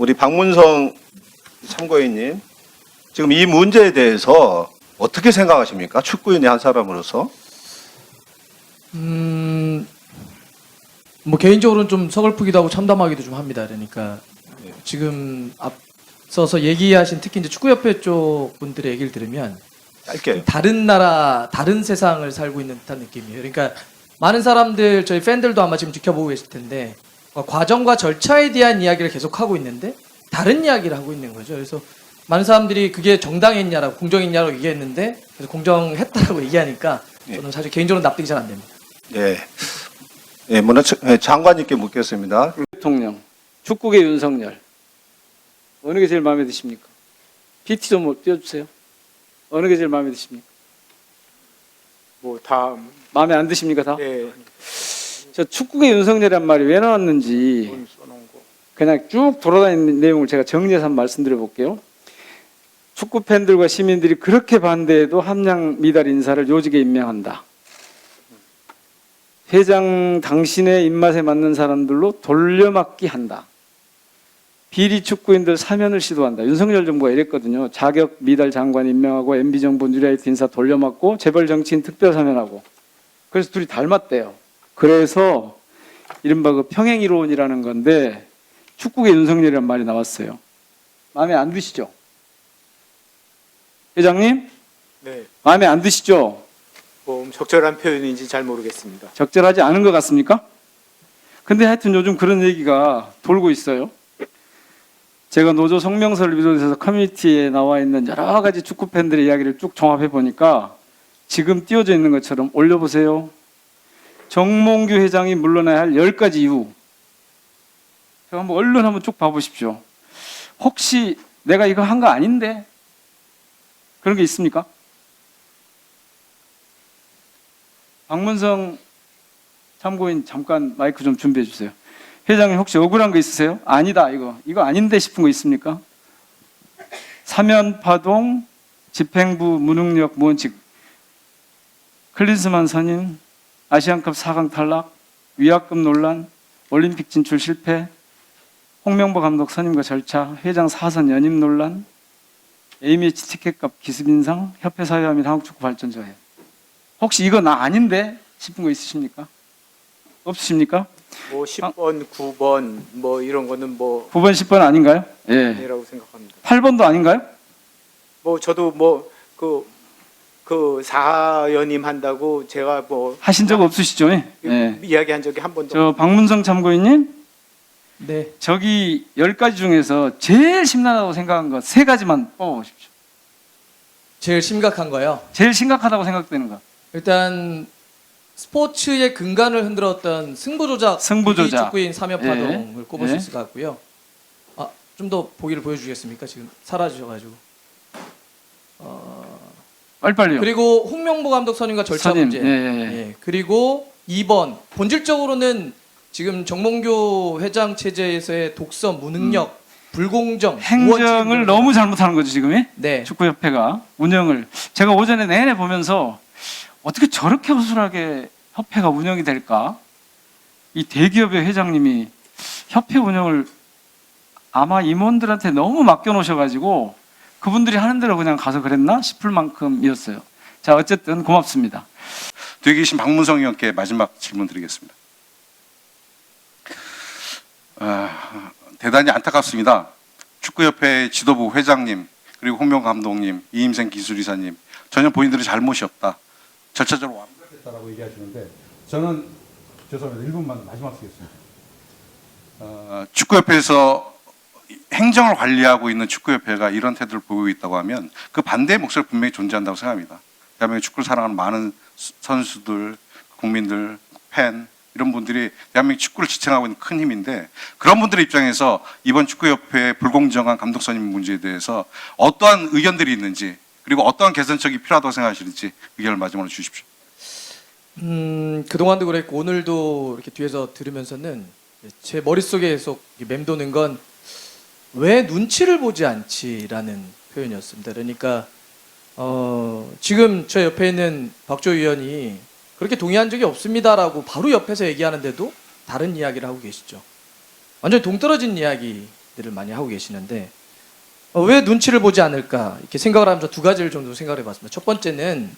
우리 박문성 참고인님, 지금 이 문제에 대해서 어떻게 생각하십니까? 축구인의 한 사람으로서. 뭐 개인적으로는 좀 서글프기도 하고 참담하기도 좀 합니다. 그러니까 지금 앞서서 얘기하신 특히 이제 축구협회 쪽 분들의 얘기를 들으면 짧게. 다른 나라, 다른 세상을 살고 있는 듯한 느낌이에요. 그러니까 많은 사람들, 저희 팬들도 아마 지금 지켜보고 계실 텐데 과정과 절차에 대한 이야기를 계속 하고 있는데 다른 이야기를 하고 있는 거죠. 그래서 많은 사람들이 그게 정당했냐라고, 공정했냐라고 얘기했는데 그래서 공정했다라고 얘기하니까 저는 사실 개인적으로 납득이 잘 안 됩니다. 예. 예, 장관님께 묻겠습니다. 대통령, 축구계 윤석열 어느 게 제일 마음에 드십니까? PT 좀 띄워주세요. 어느 게 제일 마음에 드십니까? 뭐 다 마음에 안 드십니까 다? 예, 저 축구계 윤석열이란 말이 왜 나왔는지 돈 써놓은 거. 그냥 쭉 돌아다니는 내용을 제가 정리해서 한번 말씀드려 볼게요. 축구 팬들과 시민들이 그렇게 반대해도 함량 미달 인사를 요직에 임명한다. 회장 당신의 입맛에 맞는 사람들로 돌려막기 한다. 비리 축구인들 사면을 시도한다. 윤석열 정부가 이랬거든요. 자격 미달 장관 임명하고 MB정부 뉴라이트 인사 돌려막고 재벌 정치인 특별 사면하고. 그래서 둘이 닮았대요. 그래서 이른바 그 평행이론이라는 건데 축구계 윤석열이란 말이 나왔어요. 마음에 안 드시죠? 회장님? 네, 마음에 안 드시죠? 뭐 적절한 표현인지 잘 모르겠습니다. 적절하지 않은 것 같습니까? 근데 하여튼 요즘 그런 얘기가 돌고 있어요. 제가 노조 성명서를 비롯해서 커뮤니티에 나와 있는 여러 가지 축구 팬들의 이야기를 쭉 종합해 보니까 지금 띄워져 있는 것처럼 올려보세요. 정몽규 회장이 물러나야 할 10가지 이유. 제가 한번 얼른 한번 쭉 봐보십시오. 혹시 내가 이거 한 거 아닌데? 그런 게 있습니까? 박문성 참고인 잠깐 마이크 좀 준비해 주세요. 회장님 혹시 억울한 거 있으세요? 아니다 이거 아닌데 싶은 거 있습니까? 사면 파동, 집행부 무능력 무원칙, 클린스만 선임, 아시안컵 4강 탈락, 위약금 논란, 올림픽 진출 실패, 홍명보 감독 선임과 절차, 회장 사선 연임 논란, A매치 티켓값 기습 인상, 협회 사회화 및 한국축구 발전 조회. 혹시 이거 나 아닌데 싶은 거 있으십니까? 없으십니까? 뭐 10번, 9번 뭐 이런 거는 뭐 9번, 10번 아닌가요? 예. 아니라고 생각합니다. 8번도 아닌가요? 뭐 저도 뭐 그 사연임 한다고 제가 뭐 하신 적 없으시죠? 예. 이야기한 적이 한 번도 저 박문성 참고인님, 네. 저기 10가지 중에서 제일 심란하다고 생각한 거 3가지만 뽑아보십시오. 제일 심각한 거요. 제일 심각하다고 생각되는 거. 일단 스포츠의 근간을 흔들었던 승부조작, 승부조작. 축구인 사면파동을 예. 꼽을 예. 수 있을 것 같고요. 좀 더 보기를 보여주시겠습니까? 지금 사라지셔가지고. 빨리빨리요. 그리고 홍명보 감독 선임과 절차 선임. 문제. 예. 예. 그리고 2번 본질적으로는 지금 정몽규 회장 체제에서의 독선, 무능력, 불공정, 행정을 무원칙 너무 잘못하는 거죠 지금이. 네. 축구협회가 운영을 제가 오전에 내내 보면서 어떻게 저렇게 허술하게 협회가 운영이 될까? 이 대기업의 회장님이 협회 운영을 아마 임원들한테 너무 맡겨놓으셔가지고 그분들이 하는 대로 그냥 가서 그랬나 싶을 만큼이었어요. 자, 어쨌든 고맙습니다. 뒤에 계신 박문성 의원께 마지막 질문 드리겠습니다. 대단히 안타깝습니다. 축구협회 지도부 회장님, 그리고 홍명 감독님, 이임생 기술이사님, 전혀 본인들의 잘못이 없다. 절차적으로 완벽했다라고 얘기하시는데 저는 죄송합니다. 1분만 마지막 쓰겠습니다. 축구협회에서 행정을 관리하고 있는 축구협회가 이런 태도를 보이고 있다고 하면 그 반대의 목소리가 분명히 존재한다고 생각합니다. 대한민국 축구를 사랑하는 많은 선수들, 국민들, 팬 이런 분들이 대한민국 축구를 지탱하고 있는 큰 힘인데 그런 분들의 입장에서 이번 축구협회의 불공정한 감독 선임 문제에 대해서 어떠한 의견들이 있는지 그리고 어떠한 개선책이 필요하다고 생각하시는지 의견을 마지막으로 주십시오. 그동안도 그랬고 오늘도 이렇게 뒤에서 들으면서는 제 머릿속에 계속 맴도는 건 왜 눈치를 보지 않지라는 표현이었습니다. 그러니까 지금 저 옆에 있는 박조 의원이 그렇게 동의한 적이 없습니다라고 바로 옆에서 얘기하는데도 다른 이야기를 하고 계시죠. 완전히 동떨어진 이야기 말씀들을 많이 하고 계시는데 왜 눈치를 보지 않을까 이렇게 생각을 하면서 두 가지를 정도 생각을 해봤습니다. 첫 번째는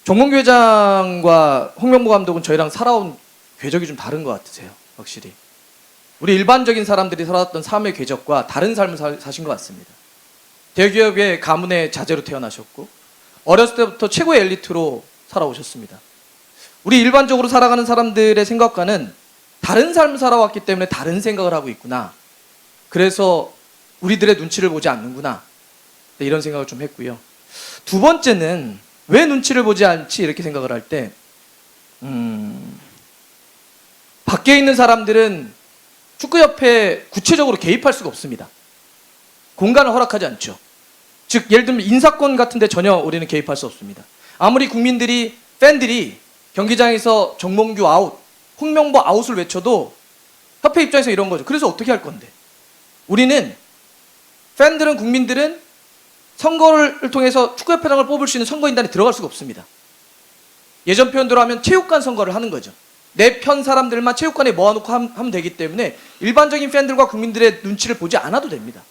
정몽규 회장과 홍명보 감독은 저희랑 살아온 궤적이 좀 다른 것 같으세요. 확실히 우리 일반적인 사람들이 살았던 삶의 궤적과 다른 삶을 사신 것 같습니다. 대기업의 가문의 자제로 태어나셨고 어렸을 때부터 최고의 엘리트로 살아오셨습니다. 우리 일반적으로 살아가는 사람들의 생각과는 다른 삶을 살아왔기 때문에 다른 생각을 하고 있구나. 그래서 우리들의 눈치를 보지 않는구나. 이런 생각을 좀 했고요. 두 번째는 왜 눈치를 보지 않지 이렇게 생각을 할 때 밖에 있는 사람들은 축구협회에 구체적으로 개입할 수가 없습니다. 공간을 허락하지 않죠. 즉 예를 들면 인사권 같은 데 전혀 우리는 개입할 수 없습니다. 아무리 국민들이 팬들이 경기장에서 정몽규 아웃, 홍명보 아웃을 외쳐도 협회 입장에서 이런 거죠. 그래서 어떻게 할 건데? 우리는 팬들은 국민들은 선거를 통해서 축구협회장을 뽑을 수 있는 선거인단에 들어갈 수가 없습니다. 예전 표현대로 하면 체육관 선거를 하는 거죠. 내 편 사람들만 체육관에 모아놓고 하면 되기 때문에 일반적인 팬들과 국민들의 눈치를 보지 않아도 됩니다.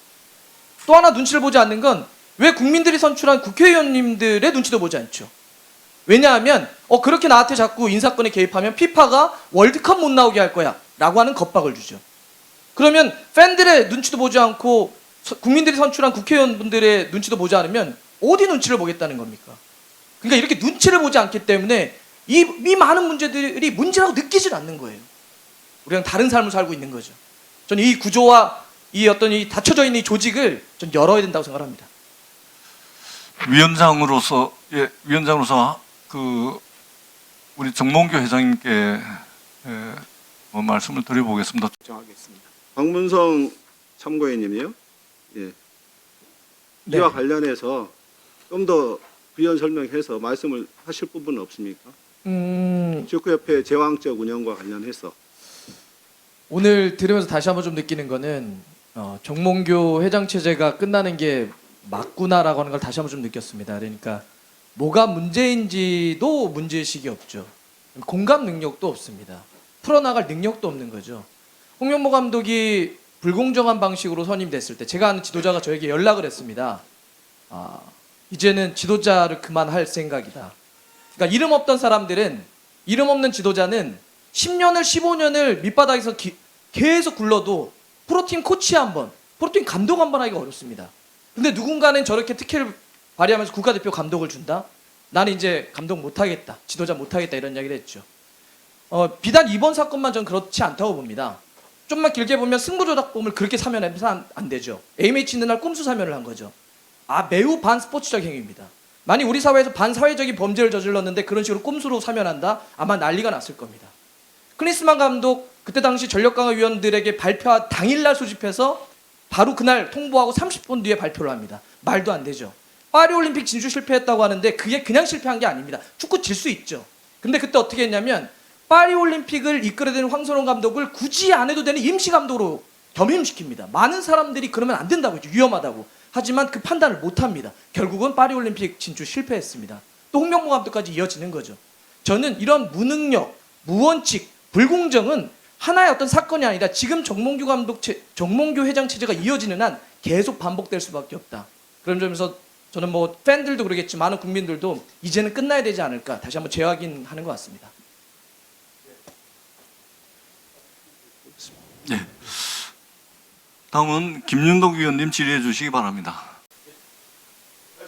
또 하나 눈치를 보지 않는 건 왜 국민들이 선출한 국회의원님들의 눈치도 보지 않죠. 왜냐하면 그렇게 나한테 자꾸 인사권에 개입하면 피파가 월드컵 못 나오게 할 거야 라고 하는 겁박을 주죠. 그러면 팬들의 눈치도 보지 않고 국민들이 선출한 국회의원분들의 눈치도 보지 않으면 어디 눈치를 보겠다는 겁니까? 그러니까 이렇게 눈치를 보지 않기 때문에 이 많은 문제들이 문제라고 느끼질 않는 거예요. 우리랑 다른 삶을 살고 있는 거죠. 저는 이 구조와 이 닫혀져 있는 이 조직을 좀 열어야 된다고 생각합니다. 위원장으로서 우리 정몽규 회장님께 말씀을 드려보겠습니다. 정하겠습니다. 박문성 참고인님이요. 예. 네. 이와 관련해서 좀 더 부연 설명해서 말씀을 하실 부분은 없습니까? 축구협회 제왕적 운영과 관련해서. 오늘 들으면서 다시 한번 좀 느끼는 거는 정몽규 회장 체제가 끝나는 게 맞구나라고 하는 걸 다시 한번 좀 느꼈습니다. 그러니까 뭐가 문제인지도 문제의식이 없죠. 공감 능력도 없습니다. 풀어나갈 능력도 없는 거죠. 홍명보 감독이 불공정한 방식으로 선임됐을 때 제가 아는 지도자가 저에게 연락을 했습니다. 이제는 지도자를 그만할 생각이다. 그러니까 이름 없던 사람들은, 이름 없는 지도자는 10년을 15년을 밑바닥에서 계속 굴러도 프로팀 코치 한 번, 프로팀 감독 한 번 하기가 어렵습니다. 근데 누군가는 저렇게 특혜를 발휘하면서 국가대표 감독을 준다? 나는 이제 감독 못하겠다, 지도자 못하겠다 이런 이야기를 했죠. 비단 이번 사건만 전 그렇지 않다고 봅니다. 좀만 길게 보면 승부조작범을 그렇게 사면해서 안 되죠. AMH 있는 날 꼼수 사면을 한 거죠. 매우 반스포츠적 행위입니다. 만약 우리 사회에서 반사회적인 범죄를 저질렀는데 그런 식으로 꼼수로 사면한다? 아마 난리가 났을 겁니다. 클린스만 감독 그때 당시 전력강화 위원들에게 발표한 당일날 소집해서 바로 그날 통보하고 30분 뒤에 발표를 합니다. 말도 안 되죠. 파리올림픽 진출 실패했다고 하는데 그게 그냥 실패한 게 아닙니다. 축구 질 수 있죠. 근데 그때 어떻게 했냐면 파리올림픽을 이끌어야 되는 황선홍 감독을 굳이 안 해도 되는 임시감독으로 겸임시킵니다. 많은 사람들이 그러면 안 된다고 했죠. 위험하다고. 하지만 그 판단을 못합니다. 결국은 파리올림픽 진출 실패했습니다. 또 홍명보 감독까지 이어지는 거죠. 저는 이런 무능력, 무원칙, 불공정은 하나의 어떤 사건이 아니라 지금 정몽규 회장 체제가 이어지는 한 계속 반복될 수밖에 없다. 그런 점에서 저는 팬들도 그러겠지 많은 국민들도 이제는 끝나야 되지 않을까 다시 한번 재확인하는 것 같습니다. 네. 다음은 김윤덕 위원님 질의해 주시기 바랍니다.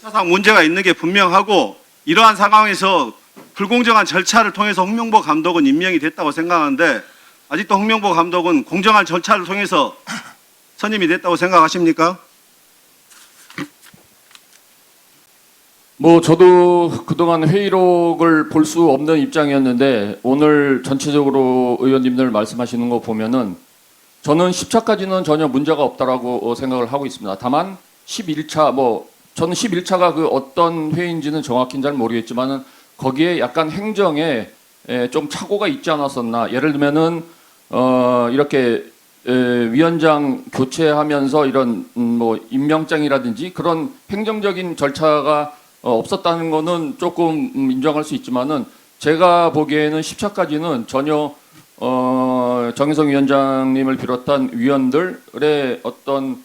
사상 문제가 있는 게 분명하고 이러한 상황에서 불공정한 절차를 통해서 홍명보 감독은 임명이 됐다고 생각하는데 아직도 홍명보 감독은 공정한 절차를 통해서 선임이 됐다고 생각하십니까? 저도 그동안 회의록을 볼 수 없는 입장이었는데 오늘 전체적으로 의원님들 말씀하시는 거 보면은 저는 10차까지는 전혀 문제가 없다라고 생각을 하고 있습니다. 다만 11차 저는 11차가 그 어떤 회의인지는 정확히는 잘 모르겠지만은 거기에 약간 행정에 좀 착오가 있지 않았었나. 예를 들면은 이렇게 위원장 교체하면서 이런 임명장이라든지 그런 행정적인 절차가 없었다는 거는 조금 인정할 수 있지만은 제가 보기에는 10차까지는 전혀 정의성 위원장님을 비롯한 위원들의 어떤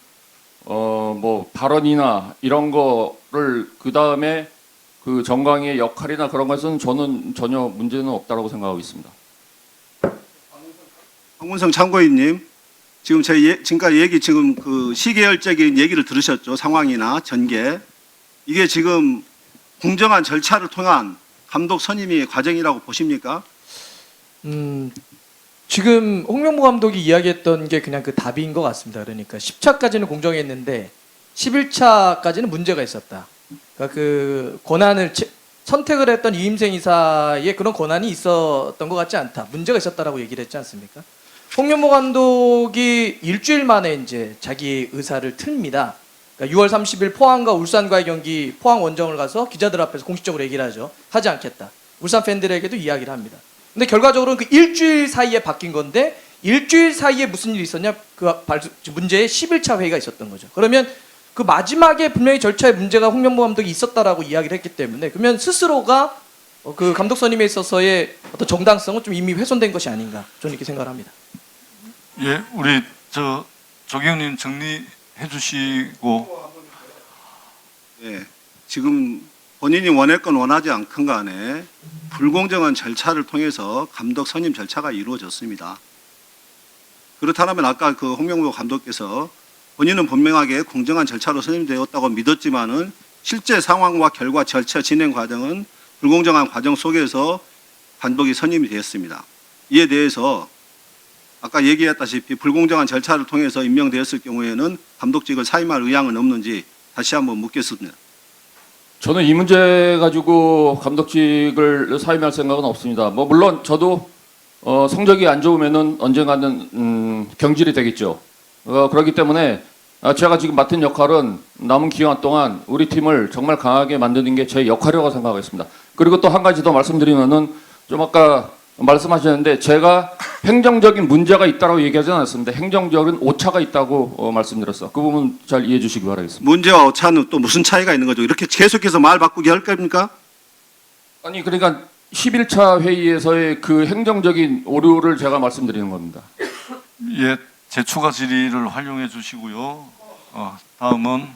뭐 발언이나 이런 거를 그 다음에 그 정강이의 역할이나 그런 것은 저는 전혀 문제는 없다고 생각하고 있습니다. 황문성 참고인님, 지금 지금까지 얘기 지금 그 시계열적인 얘기를 들으셨죠? 상황이나 전개. 이게 지금 공정한 절차를 통한 감독 선임의 과정이라고 보십니까? 지금 홍명보 감독이 이야기했던 게 그냥 그 답인 것 같습니다. 그러니까 10차까지는 공정했는데 11차까지는 문제가 있었다. 그러니까 그 권한을 선택을 했던 이임생 이사의 그런 권한이 있었던 것 같지 않다. 문제가 있었다라고 얘기를 했지 않습니까? 홍명보 감독이 일주일 만에 이제 자기 의사를 틉니다. 그러니까 6월 30일 포항과 울산과의 경기 포항 원정을 가서 기자들 앞에서 공식적으로 얘기를 하죠. 하지 않겠다. 울산 팬들에게도 이야기를 합니다. 근데 결과적으로는 그 일주일 사이에 바뀐 건데 일주일 사이에 무슨 일이 있었냐? 그 문제의 11차 회의가 있었던 거죠. 그러면 그 마지막에 분명히 절차에 문제가 홍명보 감독이 있었다라고 이야기를 했기 때문에 그러면 스스로가 그 감독 선임에 있어서의 어떤 정당성은 좀 이미 훼손된 것이 아닌가 저는 이렇게 생각을 합니다. 예, 우리 조경님 정리해 주시고. 예, 지금 본인이 원했건 원하지 않건 간에 불공정한 절차를 통해서 감독 선임 절차가 이루어졌습니다. 그렇다면 아까 그 홍명보 감독께서 본인은 분명하게 공정한 절차로 선임되었다고 믿었지만은 실제 상황과 결과 절차 진행 과정은 불공정한 과정 속에서 감독이 선임이 되었습니다. 이에 대해서 아까 얘기했다시피 불공정한 절차를 통해서 임명되었을 경우에는 감독직을 사임할 의향은 없는지 다시 한번 묻겠습니다. 저는 이 문제 가지고 감독직을 사임할 생각은 없습니다. 뭐 물론 저도 성적이 안 좋으면은 언젠가는 경질이 되겠죠. 그렇기 때문에 제가 지금 맡은 역할은 남은 기간 동안 우리 팀을 정말 강하게 만드는 게 제 역할이라고 생각하겠습니다. 그리고 또 한 가지 더 말씀드리면은 좀 아까 말씀하셨는데 제가 행정적인 문제가 있다고 얘기하지 않았습니다. 행정적인 오차가 있다고 말씀드렸어. 그 부분 잘 이해해 주시기 바라겠습니다. 문제와 오차는 또 무슨 차이가 있는 거죠? 이렇게 계속해서 말 바꾸게 할 겁니까? 아니 그러니까 11차 회의에서의 그 행정적인 오류를 제가 말씀드리는 겁니다. 예, 제 추가 질의를 활용해 주시고요. 다음은